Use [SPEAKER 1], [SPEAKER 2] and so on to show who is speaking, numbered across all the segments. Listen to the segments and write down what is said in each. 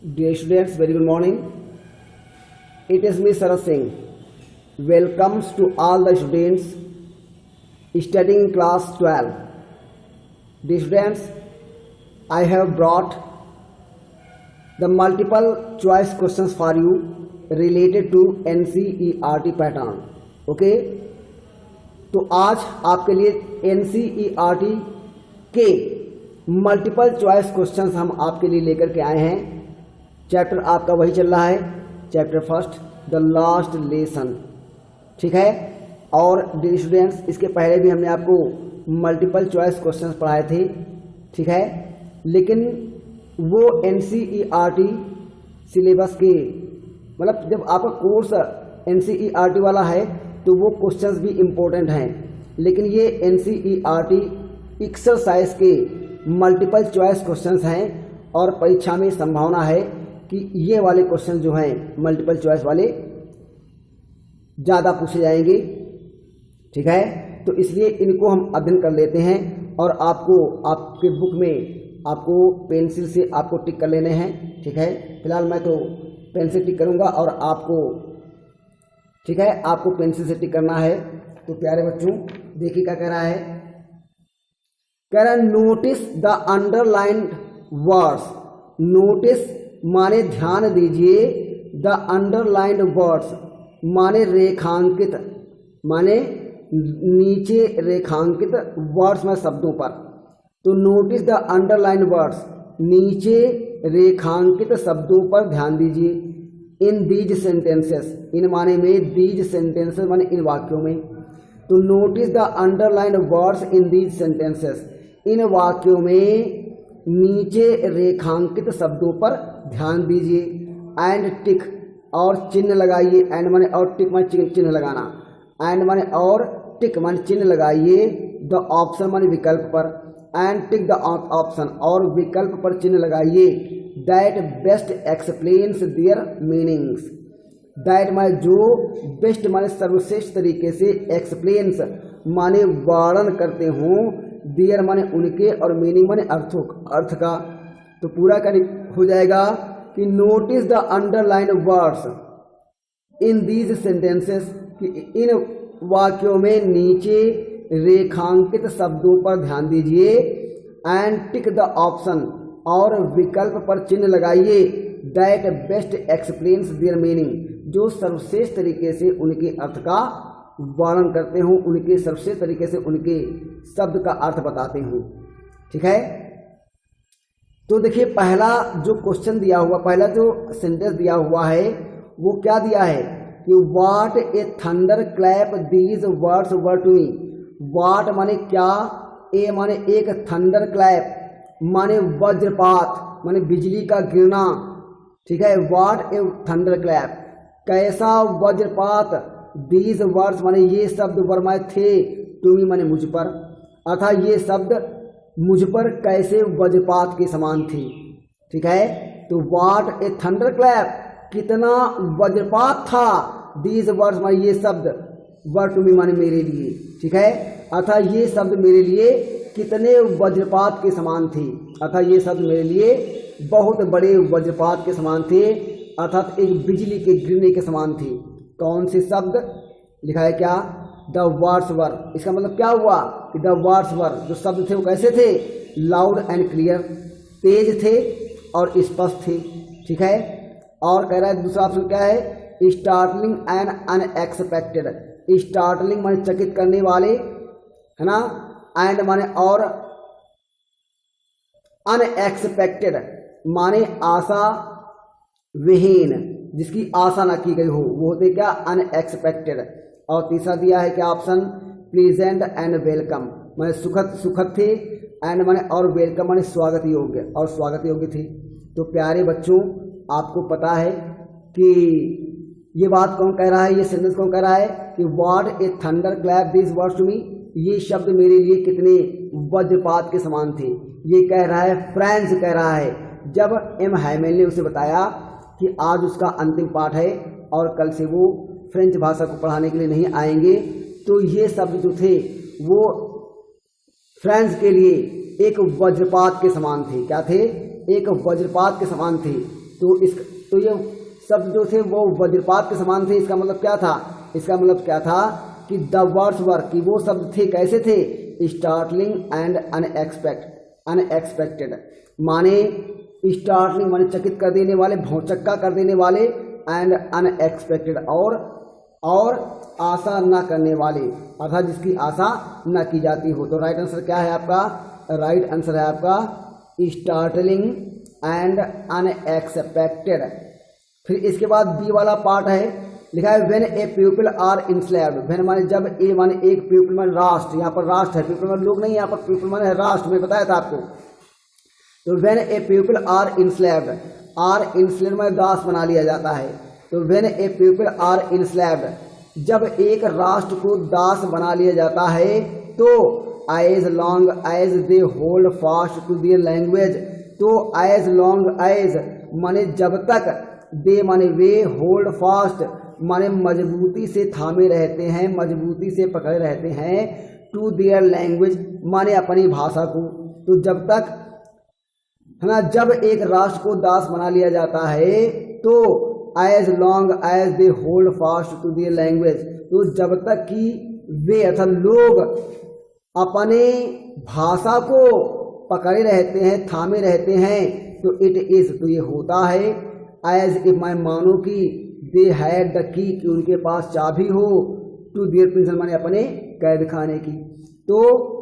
[SPEAKER 1] Dear students, very good morning. It is me Sarat Singh. Welcomes to all the students studying in class 12. Dear students, I have brought the multiple choice questions for you related to NCERT pattern. Okay? तो आज आपके लिए NCERT के multiple choice questions हम आपके लिए लेकर के आए हैं। चैप्टर आपका वही चल रहा है, chapter first the last lesson, ठीक है। और डियर स्टूडेंट्स, इसके पहले भी हमने आपको मल्टीपल चॉइस क्वेश्चंस पढ़ाए थे, ठीक है। लेकिन वो NCERT सिलेबस के मतलब जब आपका कोर्स NCERT वाला है तो वो क्वेश्चंस भी इम्पोर्टेंट हैं, लेकिन ये NCERT एक्सरसाइज के मल्टीपल चॉइस क्वेश्चंस हैं और परीक्षा में संभावना है कि ये वाले क्वेश्चन जो हैं मल्टीपल चॉइस वाले ज़्यादा पूछे जाएंगे, ठीक है। तो इसलिए इनको हम अध्ययन कर लेते हैं और आपको आपके बुक में आपको पेंसिल से आपको टिक कर लेने हैं, ठीक है। फिलहाल मैं तो पेंसिल टिक करूँगा और आपको, ठीक है, आपको पेंसिल से टिक करना है। तो प्यारे बच्चों देखिए क्या कह रहा है, कह रहा है notice the underlined words. Notice माने ध्यान दीजिए, द अंडरलाइंड वर्ड्स माने रेखांकित, माने नीचे रेखांकित वर्ड्स में शब्दों पर। तो नोटिस द अंडरलाइंड वर्ड्स, नीचे रेखांकित शब्दों पर ध्यान दीजिए। इन दीज सेंटेंसेस, इन माने में दीज सेंटेंसेस माने इन वाक्यों में। तो notice the underlined words in these sentences, इन वाक्यों में नीचे रेखांकित शब्दों पर ध्यान दीजिए। एंड टिक और चिन्ह लगाइए, एंड माने और टिक माने चिन्ह लगाना, एंड माने और टिक माने चिन्ह लगाइए द ऑप्शन माने विकल्प पर। एंड टिक द ऑप्शन और विकल्प पर चिन्ह लगाइए that best explains there meanings. That माने जो, बेस्ट माने सर्वश्रेष्ठ तरीके से, एक्सप्लेन्स माने वर्णन करते हों, देयर माने उनके, और मीनिंग माने अर्थों, अर्थ का। तो पूरा क्या हो जाएगा कि notice the underline words in these sentences, कि इन वाक्यों में नीचे रेखांकित शब्दों पर ध्यान दीजिए। एंड टिक द ऑप्शन और विकल्प पर चिन्ह लगाइए that best explains there meaning, जो सर्वश्रेष्ठ तरीके से उनके अर्थ का वर्णन करते हों, उनके सर्वश्रेष्ठ तरीके से उनके शब्द का अर्थ बताते हों, ठीक है। तो देखिए पहला जो क्वेश्चन दिया हुआ, पहला जो सेंटेंस दिया हुआ है वो क्या दिया है कि what a thunder clap these words were to me. व्हाट माने क्या, ए माने एक, थंडर क्लैप माने वज्रपात माने बिजली का गिरना, ठीक है। व्हाट ए थंडर क्लैप, कैसा वज्रपात, दीज वर्ड्स माने ये शब्द, वर्माए थे, टू मी माने मुझ पर, अर्थात ये शब्द मुझ पर कैसे वज्रपात के समान थी, ठीक है। तो व्हाट ए थंडर क्लैप, कितना वज्रपात था, दीज वर्ड्स माने ये शब्द, वर टू मी माने मेरे लिए, ठीक है। अर्थात ये शब्द मेरे लिए कितने वज्रपात के समान थे, अर्थात ये शब्द मेरे लिए बहुत बड़े वज्रपात के समान थे, अर्थात एक बिजली के गिरने के समान थे। कौन से शब्द लिखा है, क्या, द वर्ड्स वर। इसका मतलब क्या हुआ कि द वर्ड्स वर, जो शब्द थे वो कैसे थे, लाउड एंड क्लियर, तेज थे और स्पष्ट थे, ठीक है। और कह रहा है दूसरा ऑप्शन क्या है, स्टार्टलिंग एंड अनएक्सपेक्टेड। स्टार्टलिंग माने चकित करने वाले, है ना, एंड माने और, अनएक्सपेक्टेड माने आशा विहीन, जिसकी आशा ना की गई हो, वो होते क्या, अनएक्सपेक्टेड। और तीसरा दिया है क्या ऑप्शन, प्लीजेंट एंड वेलकम माने सुखद, सुखद थे, एंड माने और वेलकम माने स्वागत योग्य, और स्वागत योग्य थे। तो प्यारे बच्चों आपको पता है कि ये बात कौन कह रहा है, ये सेंटेंस कौन कह रहा है कि what a thunder clap this words to me, ये शब्द मेरे लिए कितने वज्रपात के समान थे। ये कह रहा है, फ्रांस कह रहा है, जब एम हैमेल ने उसे बताया कि आज उसका अंतिम पाठ है और कल से वो फ्रेंच भाषा को पढ़ाने के लिए नहीं आएंगे, तो ये शब्द जो थे वो फ्रांस के लिए एक वज्रपात के समान थे। क्या थे? एक वज्रपात के समान थे। तो ये शब्द जो थे वो वज्रपात के समान थे। इसका मतलब क्या था? इसका मतलब क्या था कि द वर्ड्स वर, कि वो शब्द थे कैसे थे? Startling and unexpected. माने स्टार्टलिंग माने चकित कर देने वाले, भौचक्का कर देने वाले, एंड अनएक्सपेक्टेड और आशा न करने वाले, अर्थात जिसकी आशा न की जाती हो। तो राइट आंसर क्या है आपका? राइट आंसर है आपका स्टार्टलिंग एंड अनएक्सपेक्टेड। फिर इसके बाद बी वाला पार्ट है, लिखा है when a people are enslaved. When माने जब, ए माने एक, पीपल माने राष्ट्र, यहाँ पर राष्ट्र है, पीपल माने लोग नहीं, यहाँ पर पीपल माने राष्ट्र, मैं बताया था आपको। तो when a people are enslaved, are enslaved माने दास बना लिया जाता है। तो when a people are enslaved, जब एक राष्ट्र को दास बना लिया जाता है, तो as long as they hold fast to their language. तो एज लॉन्ग एज माने जब तक, दे माने वे, होल्ड फास्ट माने मजबूती से थामे रहते हैं, मजबूती से पकड़े रहते हैं, टू देयर लैंग्वेज माने अपनी भाषा को। तो जब तक, है ना, जब एक राष्ट्र को दास बना लिया जाता है, तो as long as they hold fast to their language, तो जब तक कि वे अर्थात लोग अपने भाषा को पकड़े रहते हैं, थामे रहते हैं, तो इट इज, तो ये होता है, एज इफ मैं मानो कि दे हैड द की, कि उनके पास चाबी हो, टू देयर प्रिजन माने अपने कैद खाने की। तो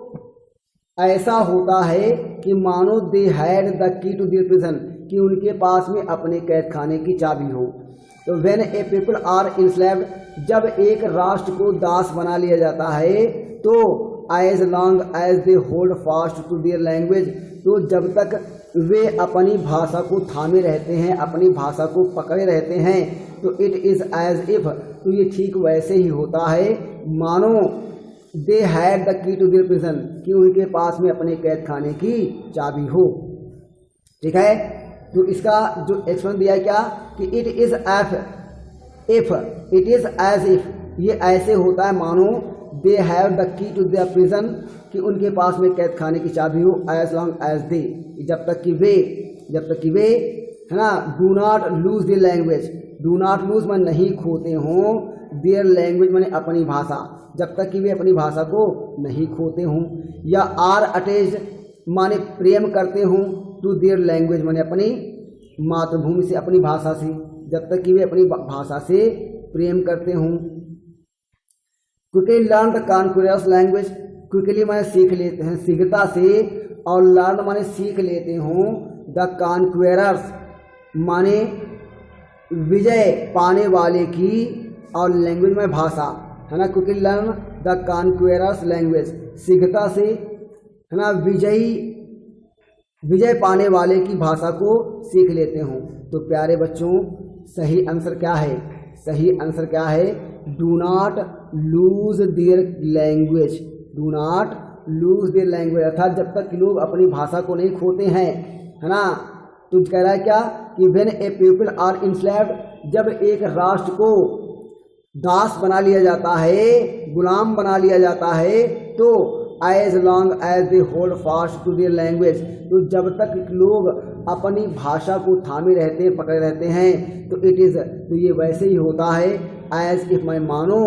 [SPEAKER 1] ऐसा होता है कि मानो they had the key to their prison, कि उनके पास में अपने कैद खाने की चाबी हो। तो when a people are enslaved, जब एक राष्ट्र को दास बना लिया जाता है, तो as long as they hold fast to their language, तो जब तक वे अपनी भाषा को थामे रहते हैं, अपनी भाषा को पकड़े रहते हैं, तो इट इज़ एज इफ, तो ये ठीक वैसे ही होता है मानो they had the key to their prison, कि उनके पास में अपने कैद खाने की चाबी हो। ठीक है, तो इसका जो एक्सप्लेन दिया है क्या, कि it is if, it is as if, ये ऐसे होता है मानो they have the key to their prison, कि उनके पास में कैद खाने की चाबी हो, एज लॉन्ग एज दे, जब तक कि वे, है ना, do not lose their language, do not loose माने नहीं खोते हों, देयर लैंग्वेज माने अपनी भाषा, जब तक कि वे अपनी भाषा को नहीं खोते हों, या आर अटैच्ड माने प्रेम करते हों, टू देयर लैंग्वेज माने अपनी मातृभूमि से, अपनी भाषा से, जब तक कि वे अपनी भाषा से प्रेम करते हों। Quickly learn the conquerors language, quickly माने सीख लेते हैं, शीघ्रता से, और लर्न माने सीख लेते हों, द कॉन्क्वेरर्स माने विजय पाने वाले की, और लैंग्वेज में भाषा, है ना, quickly learn the conquerors language, शीघ्रता से, है ना, विजय पाने वाले की भाषा को सीख लेते हों। तो प्यारे बच्चों, सही आंसर क्या है? सही आंसर क्या है? Do not lose their language, do not lose their language, अर्थात जब तक लोग अपनी भाषा को नहीं खोते हैं, है ना। तो कह रहा है क्या, कि when a people are enslaved, जब एक राष्ट्र को दास बना लिया जाता है, गुलाम बना लिया जाता है, तो as long as they hold fast to their language, तो जब तक लोग अपनी भाषा को थामे रहते हैं, पकड़े रहते हैं, तो इट इज़, तो ये वैसे ही होता है, एज इफ मैं मानो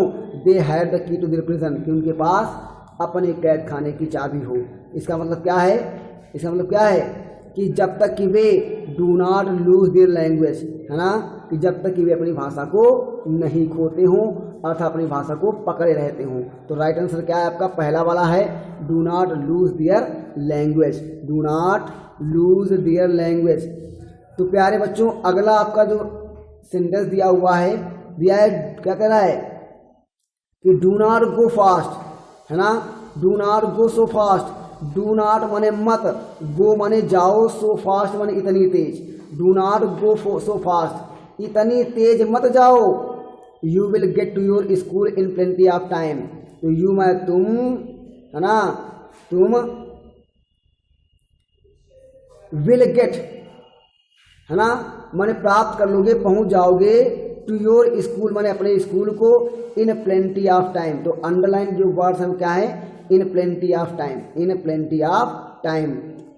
[SPEAKER 1] they had the key to their prison, कि उनके पास अपने कैद खाने की चाबी हो। इसका मतलब क्या है? इसका मतलब क्या है कि जब तक कि वे do not lose their language, है ना, कि जब तक कि वे अपनी भाषा को नहीं खोते हों, अर्थात अपनी भाषा को पकड़े रहते हों। तो राइट आंसर क्या है आपका? पहला वाला है, do not lose their language, do not lose their language. तो प्यारे बच्चों, अगला आपका जो सेंटेंस दिया हुआ है, क्या कह रहा है कि डू नॉट गो फास्ट, है ना, do not go so fast, do not माने मत, गो माने जाओ, सो फास्ट माने इतनी तेज, do not go so fast, इतनी तेज मत जाओ, you will get to your school in plenty of time. तो यू मैं तुम, है ना, तुम विल गेट, है ना, माने प्राप्त कर लोगे, पहुंच जाओगे, टू योर स्कूल माने अपने स्कूल को, इन प्लेंटी ऑफ टाइम। तो अंडरलाइन जो वर्ड्स हम क्या है? इन plenty of time, in plenty of time,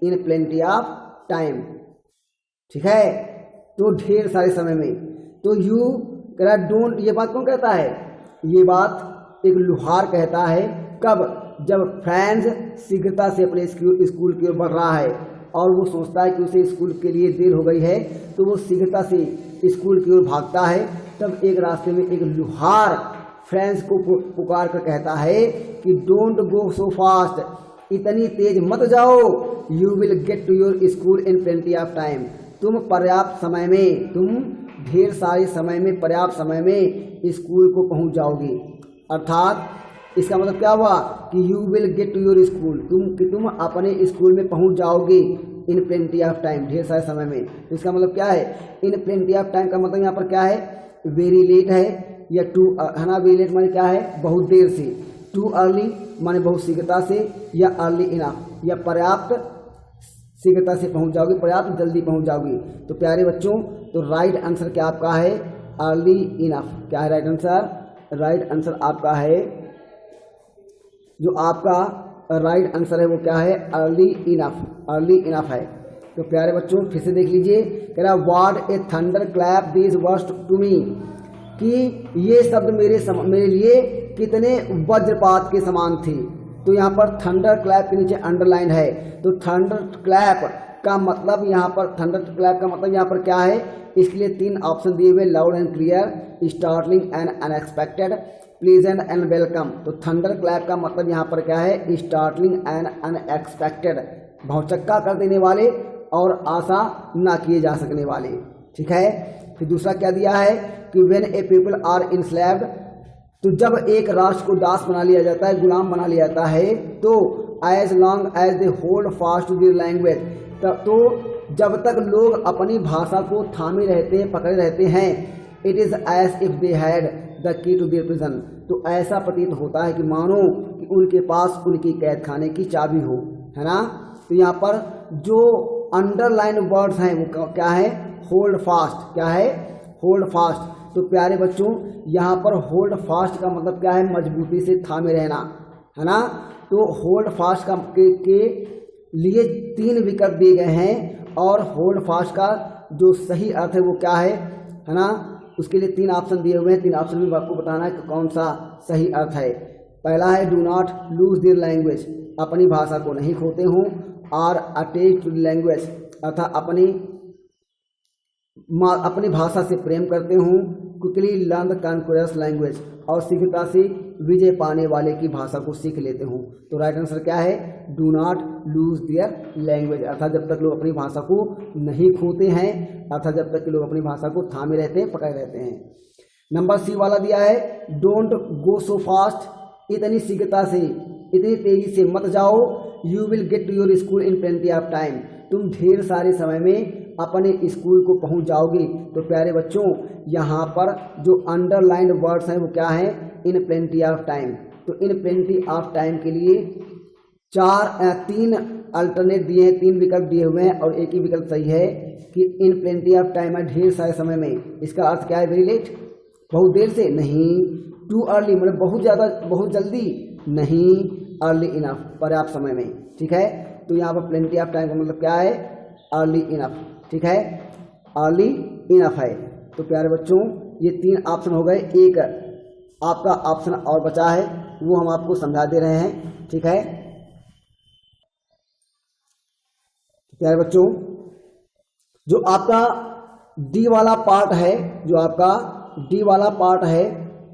[SPEAKER 1] in plenty of time. ठीक है, तो ढेर सारे समय में। तो यू कह रहा डोंट, ये बात कौन कहता है? ये बात एक लुहार कहता है। कब? जब फ्रांस शीघ्रता से अपने स्कूल की ओर बढ़ रहा है और वो सोचता है कि उसे स्कूल के लिए देर हो गई है, तो वो शीघ्रता से स्कूल की ओर भागता है। तब एक रास्ते में एक लुहार फ्रांस को पुकार कर कहता है कि डोंट गो सो फास्ट, इतनी तेज मत जाओ, you will get to your school in plenty of time, तुम पर्याप्त समय में, तुम ढेर सारे समय में, पर्याप्त समय में स्कूल को पहुंच जाओगे। अर्थात इसका मतलब क्या हुआ कि you will get to your school, तुम अपने स्कूल में पहुंच जाओगे इन प्लेंटी ऑफ टाइम, ढेर सारे समय में। तो इसका मतलब क्या है? इन प्लेंटी ऑफ टाइम का मतलब यहाँ पर क्या है? वेरी लेट है या टू, है ना? वेरी लेट माने क्या है? बहुत देर से। टू अर्ली माने बहुत शीघ्रता से, या अर्ली इनफ या पर्याप्त शीघ्रता से पहुंच जाओगे, पर्याप्त जल्दी पहुंच जाओगे। तो प्यारे बच्चों, तो राइट आंसर क्या आपका है? Early enough. क्या है राइट आंसर? राइट आंसर आपका है, जो आपका राइट आंसर है वो क्या है? अर्ली इनफ, अर्ली इनफ है। तो प्यारे बच्चों फिर से देख लीजिए, कह रहा what a thunder clap this words to me, कि ये शब्द मेरे लिए कितने वज्रपात के समान थे। तो यहाँ पर थंडर क्लैप के नीचे अंडरलाइन है। तो थंडर क्लैप का मतलब यहाँ पर, थंडर क्लैप का मतलब यहाँ पर क्या है? इसके लिए 3 ऑप्शन दिए हुए, loud and clear, startling and unexpected, pleasant and welcome. तो थंडर क्लैप का मतलब यहाँ पर क्या है? स्टार्टलिंग एंड अनएक्सपेक्टेड, भौचक्का कर देने वाले और आशा ना किए जा सकने वाले। ठीक है। फिर दूसरा क्या दिया है कि when a people are enslaved, तो जब एक राष्ट्र को दास बना लिया जाता है, गुलाम बना लिया जाता है, तो as long as they hold fast to their language, तो जब तक लोग अपनी भाषा को थामे रहते हैं, पकड़े रहते हैं, it is as if they had the key to their prison, तो ऐसा प्रतीत होता है कि मानो कि उनके पास उनकी कैद खाने की चाबी हो, है ना। तो यहाँ पर जो अंडरलाइन वर्ड्स हैं वो क्या है? Hold fast. क्या है? Hold fast. तो प्यारे बच्चों यहाँ पर होल्ड फास्ट का मतलब क्या है? मजबूती से थामे रहना, है ना। तो होल्ड फास्ट का के लिए 3 विकल्प दिए गए हैं और होल्ड फास्ट का जो सही अर्थ है वो क्या है ना, उसके लिए 3 ऑप्शन दिए हुए हैं। 3 ऑप्शन में आपको बताना है कि कौन सा सही अर्थ है। पहला है do not lose their language, अपनी भाषा को नहीं खोते हों, आर अटैच टू लैंग्वेज अर्थात अपनी भाषा से प्रेम करते हों, quickly learn the conquest language, और शीघ्रता से विजय पाने वाले की भाषा को सीख लेते हों। तो राइट आंसर क्या है? Do not lose their language, अर्थात जब तक लोग अपनी भाषा को नहीं खोते हैं, अर्थात जब तक कि लोग अपनी भाषा को थामे रहते हैं, पकड़े रहते हैं। नंबर सी वाला दिया है डोंट गो सो फास्ट, इतनी शीघ्रता से, इतनी तेजी से मत जाओ, you will get to your school in plenty of time, तुम ढेर सारे समय में अपने स्कूल को पहुंच जाओगे। तो प्यारे बच्चों यहाँ पर जो अंडरलाइंड वर्ड्स हैं वो क्या है? इन प्लेंटी ऑफ टाइम। तो इन प्लेंटी ऑफ टाइम के लिए 3 अल्टरनेट दिए हैं, 3 विकल्प दिए हुए हैं और एक ही विकल्प सही है कि इन प्लेंटी ऑफ टाइम है ढेर सारे समय में। इसका अर्थ क्या है? वेरी लेट, बहुत देर से नहीं। टू अर्ली मतलब बहुत ज़्यादा, बहुत जल्दी नहीं। अर्ली इनफ, पर्याप्त समय में। ठीक है। तो यहाँ पर प्लेंटी ऑफ टाइम का मतलब क्या है? Early enough. ठीक है, अर्ली इनफ है। तो प्यारे बच्चों ये 3 ऑप्शन हो गए, एक आपका ऑप्शन और बचा है वो हम आपको समझा दे रहे हैं। ठीक है प्यारे बच्चों, जो आपका डी वाला पार्ट है, जो आपका डी वाला पार्ट है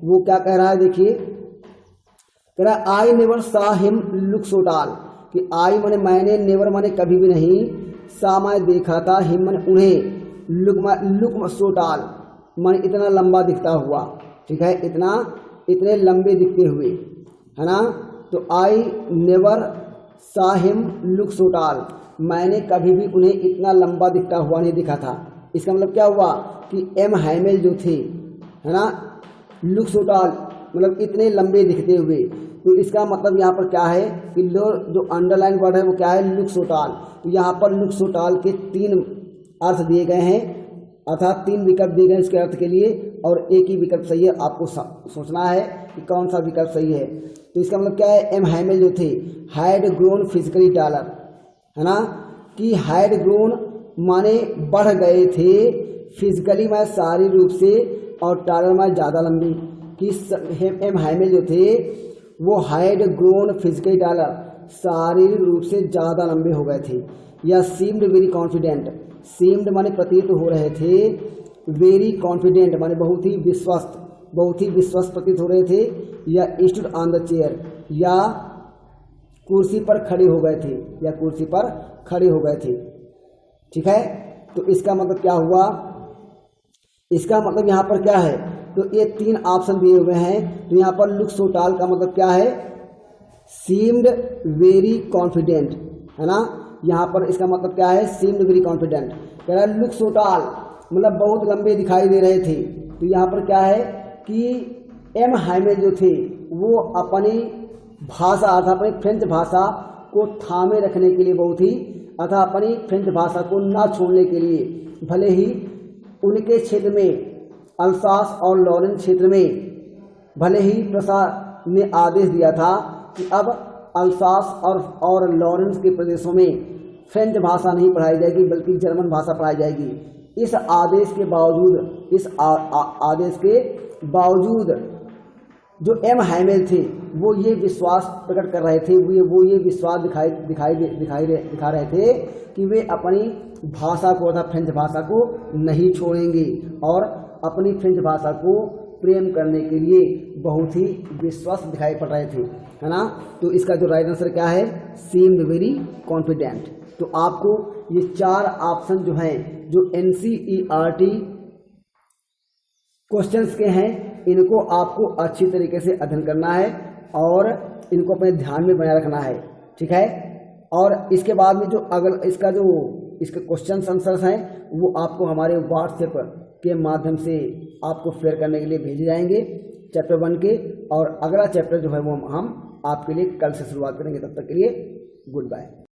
[SPEAKER 1] वो क्या कह रहा है? देखिए कह रहा है आई नेवर सा हिम लुक सो टाल, कि आई माने मैंने, नेवर माने कभी भी नहीं, सा मैं देखा था, हिम माने उन्हें, लुक सो टाल माने इतना लंबा दिखता हुआ। ठीक है, इतने लंबे दिखते हुए, है ना। तो आई नेवर सा हिम लुक सो टाल, मैंने कभी भी उन्हें इतना लंबा दिखता हुआ नहीं दिखा था। इसका मतलब क्या हुआ कि एम हैमेल जो थे, है ना, लुक सो टाल मतलब इतने लंबे दिखते हुए। तो इसका मतलब यहाँ पर क्या है कि जो अंडरलाइन वर्ड है वो क्या है? लुक सो टाल। तो यहाँ पर लुक सो टाल के 3 अर्थ दिए गए हैं, अर्थात 3 विकल्प दिए गए इसके अर्थ के लिए और एक ही विकल्प सही है। आपको सोचना है कि कौन सा विकल्प सही है। तो इसका मतलब क्या है? एम हैमेल जो थे हैड ग्रोन फिजिकली टालर, है ना, कि हैड ग्रोन माने बढ़ गए थे फिजिकली मैं शारीरिक रूप से और टालर मैं ज़्यादा लंबी कि एम हाइमेल जो थे वो हाइड ग्रोन फिजिकली टालर शारीरिक रूप से ज़्यादा लंबे हो गए थे। या सीम्ड वेरी कॉन्फिडेंट, सीम्ड माने प्रतीत हो रहे थे, वेरी कॉन्फिडेंट माने बहुत ही विश्वस्त प्रतीत हो रहे थे। या स्टूड ऑन द चेयर, या कुर्सी पर खड़े हो गए थे, या कुर्सी पर खड़े हो गए थे। ठीक है, तो इसका मतलब क्या हुआ, इसका मतलब यहाँ पर क्या है, तो ये 3 ऑप्शन दिए हुए हैं। तो यहाँ पर लुक सो टाल का मतलब क्या है, सीम्ड वेरी कॉन्फिडेंट, है ना। यहाँ पर इसका मतलब क्या है, सीम्ड वेरी कॉन्फिडेंट। कह रहा है लुक सो टाल मतलब बहुत लंबे दिखाई दे रहे थे। तो यहाँ पर क्या है कि एम हाइमेल जो थे वो अपनी भाषा अर्थात अपनी फ्रेंच भाषा को थामे रखने के लिए अर्थात अपनी फ्रेंच भाषा को ना छोड़ने के लिए, भले ही उनके क्षेत्र में अल्सास और लॉरेन क्षेत्र में भले ही प्रशासन ने आदेश दिया था कि अब अल्सास और लॉरेंस के प्रदेशों में फ्रेंच भाषा नहीं पढ़ाई जाएगी बल्कि जर्मन भाषा पढ़ाई जाएगी। इस आदेश के बावजूद जो एम हाइमेल थे वो ये विश्वास प्रकट कर रहे थे, वो ये विश्वास दिखा रहे थे कि वे अपनी भाषा को अर्थात फ्रेंच भाषा को नहीं छोड़ेंगे और अपनी फ्रेंच भाषा को प्रेम करने के लिए बहुत ही विश्वास दिखाई पड़ रहे थे, है ना। तो इसका जो राइट आंसर क्या है, सीम्ड वेरी कॉन्फिडेंट। तो आपको ये 4 ऑप्शन जो हैं जो NCERT क्वेश्चंस के हैं इनको आपको अच्छी तरीके से अध्ययन करना है और इनको अपने ध्यान में बनाए रखना है। ठीक है, और इसके बाद में जो इसके क्वेश्चन आंसर्स हैं वो आपको हमारे व्हाट्सएप के माध्यम से आपको शेयर करने के लिए भेजे जाएंगे चैप्टर 1 के। और अगला चैप्टर जो है वो हम आपके लिए कल से शुरुआत करेंगे। तब तक के लिए गुड बाय।